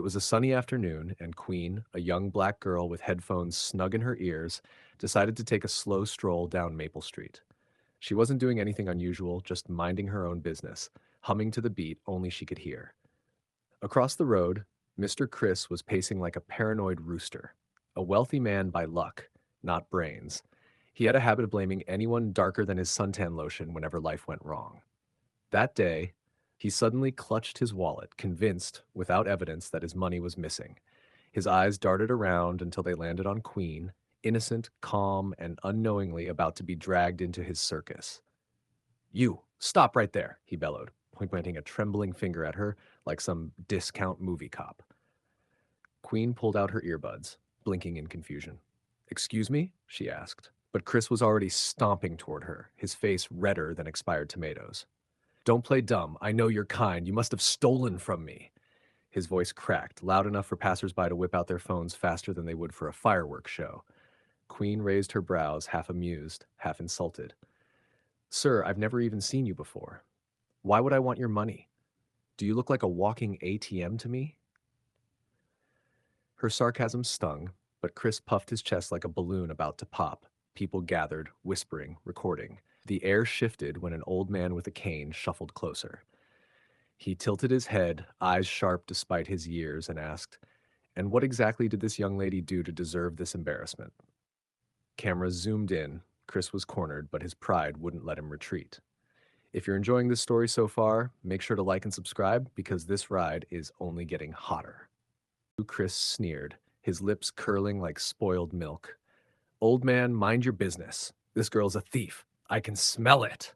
It was a sunny afternoon, and Queen, a young black girl with headphones snug in her ears, decided to take a slow stroll down Maple Street. She wasn't doing anything unusual, just minding her own business, humming to the beat only she could hear. Across the road, Mr. Chris was pacing like a paranoid rooster, a wealthy man by luck, not brains. He had a habit of blaming anyone darker than his suntan lotion whenever life went wrong. That day, he suddenly clutched his wallet, convinced, without evidence, that his money was missing. His eyes darted around until they landed on Queen, innocent, calm, and unknowingly about to be dragged into his circus. You, stop right there, he bellowed, pointing a trembling finger at her like some discount movie cop. Queen pulled out her earbuds, blinking in confusion. Excuse me? She asked. But Chris was already stomping toward her, his face redder than expired tomatoes. Don't play dumb. I know you're kind. You must have stolen from me. His voice cracked, loud enough for passersby to whip out their phones faster than they would for a fireworks show. Queen raised her brows, half amused, half insulted. Sir, I've never even seen you before. Why would I want your money? Do you look like a walking ATM to me? Her sarcasm stung, but Chris puffed his chest like a balloon about to pop. People gathered, whispering, recording. The air shifted when an old man with a cane shuffled closer. He tilted his head, eyes sharp despite his years, and asked, And what exactly did this young lady do to deserve this embarrassment? Cameras zoomed in. Chris was cornered, but his pride wouldn't let him retreat. If you're enjoying this story so far, make sure to like and subscribe because this ride is only getting hotter. Chris sneered, his lips curling like spoiled milk. Old man, mind your business. This girl's a thief. I can smell it.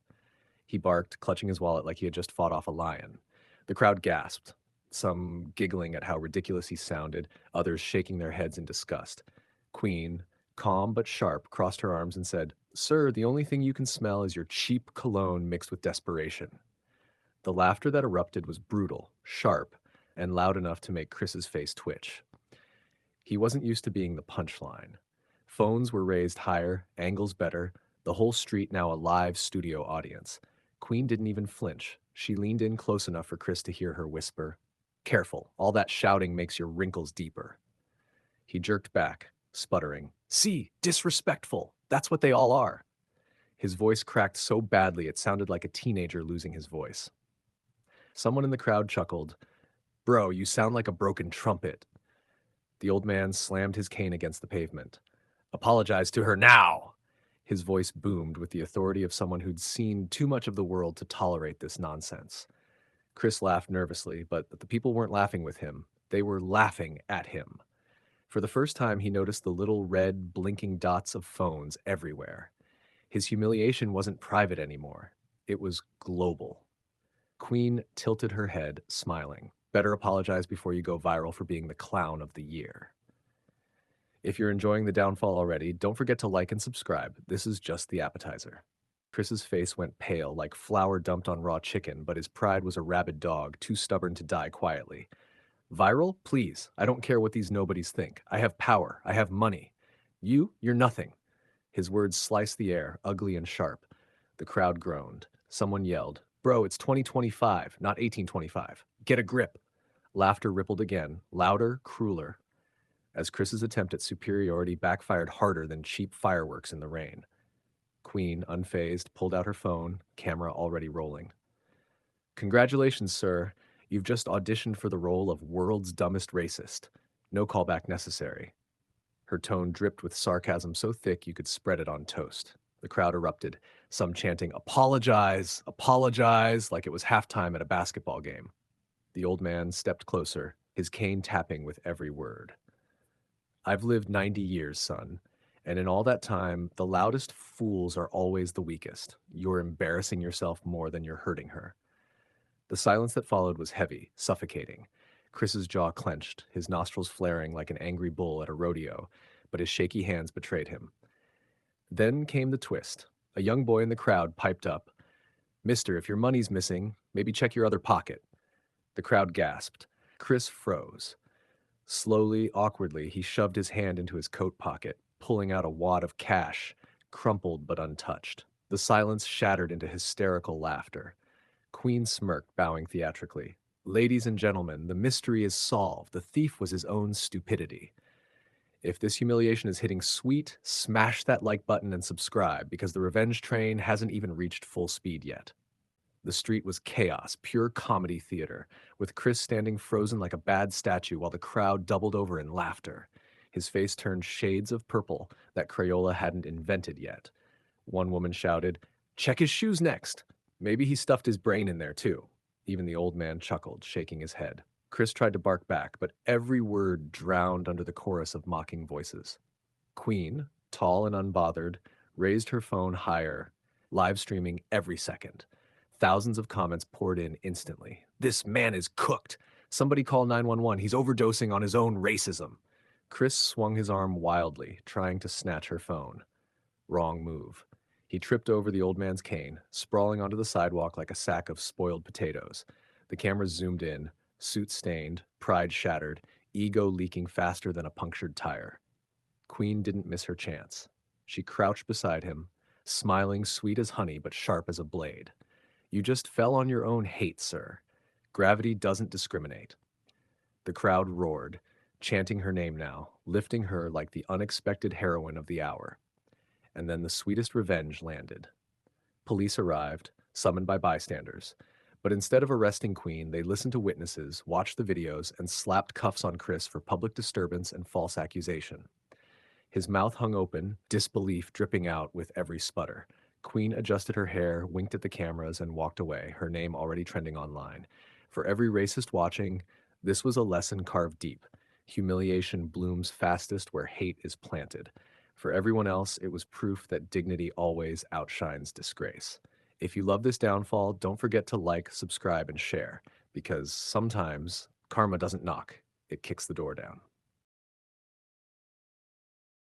He barked, clutching his wallet like he had just fought off a lion. The crowd gasped, some giggling at how ridiculous he sounded, others shaking their heads in disgust. Queen, calm but sharp, crossed her arms and said, Sir, the only thing you can smell is your cheap cologne mixed with desperation. The laughter that erupted was brutal, sharp, and loud enough to make Chris's face twitch. He wasn't used to being the punchline. Phones were raised higher, angles better, the whole street now a live studio audience. Queen didn't even flinch. She leaned in close enough for Chris to hear her whisper, Careful, all that shouting makes your wrinkles deeper. He jerked back, sputtering, See, disrespectful. That's what they all are. His voice cracked so badly it sounded like a teenager losing his voice. Someone in the crowd chuckled, Bro, you sound like a broken trumpet. The old man slammed his cane against the pavement. Apologize to her now! His voice boomed with the authority of someone who'd seen too much of the world to tolerate this nonsense. Chris laughed nervously, but the people weren't laughing with him. They were laughing at him. For the first time, he noticed the little red, blinking dots of phones everywhere. His humiliation wasn't private anymore. It was global. Queen tilted her head, smiling. Better apologize before you go viral for being the clown of the year. If you're enjoying the downfall already, don't forget to like and subscribe. This is just the appetizer. Chris's face went pale, like flour dumped on raw chicken, but his pride was a rabid dog, too stubborn to die quietly. Viral? Please. I don't care what these nobodies think. I have power. I have money. You're nothing. His words sliced the air, ugly and sharp. The crowd groaned. Someone yelled, Bro, it's 2025, not 1825. Get a grip. Laughter rippled again, louder, crueler, as Chris's attempt at superiority backfired harder than cheap fireworks in the rain. Queen, unfazed, pulled out her phone, camera already rolling. Congratulations, sir. You've just auditioned for the role of world's dumbest racist. No callback necessary. Her tone dripped with sarcasm so thick you could spread it on toast. The crowd erupted, some chanting, Apologize, apologize, like it was halftime at a basketball game. The old man stepped closer, his cane tapping with every word. I've lived 90 years, son, and in all that time, the loudest fools are always the weakest. You're embarrassing yourself more than you're hurting her. The silence that followed was heavy, suffocating. Chris's jaw clenched, his nostrils flaring like an angry bull at a rodeo, but his shaky hands betrayed him. Then came the twist. A young boy in the crowd piped up, Mister, if your money's missing, maybe check your other pocket. The crowd gasped. Chris froze. Slowly, awkwardly, he shoved his hand into his coat pocket, pulling out a wad of cash, crumpled but untouched. The silence shattered into hysterical laughter. Queen smirked, bowing theatrically. Ladies and gentlemen, the mystery is solved. The thief was his own stupidity. If this humiliation is hitting sweet, smash that like button and subscribe because the revenge train hasn't even reached full speed yet. The street was chaos, pure comedy theater, with Chris standing frozen like a bad statue while the crowd doubled over in laughter. His face turned shades of purple that Crayola hadn't invented yet. One woman shouted, "Check his shoes next." Maybe he stuffed his brain in there too. Even the old man chuckled, shaking his head. Chris tried to bark back, but every word drowned under the chorus of mocking voices. Queen, tall and unbothered, raised her phone higher, live streaming every second. Thousands of comments poured in instantly. "This man is cooked. Somebody call 911. He's overdosing on his own racism." Chris swung his arm wildly, trying to snatch her phone. Wrong move. He tripped over the old man's cane, sprawling onto the sidewalk like a sack of spoiled potatoes. The camera zoomed in, suit stained, pride shattered, ego leaking faster than a punctured tire. Queen didn't miss her chance. She crouched beside him, smiling sweet as honey but sharp as a blade. "You just fell on your own hate, sir. Gravity doesn't discriminate." The crowd roared, chanting her name now, lifting her like the unexpected heroine of the hour. And then the sweetest revenge landed. Police arrived, summoned by bystanders. But instead of arresting Queen, they listened to witnesses, watched the videos, and slapped cuffs on Chris for public disturbance and false accusation. His mouth hung open, disbelief dripping out with every sputter. Queen adjusted her hair, winked at the cameras, and walked away, her name already trending online. For every racist watching, this was a lesson carved deep. Humiliation blooms fastest where hate is planted. For everyone else, it was proof that dignity always outshines disgrace. If you love this downfall, don't forget to like, subscribe, and share, because sometimes karma doesn't knock, it kicks the door down.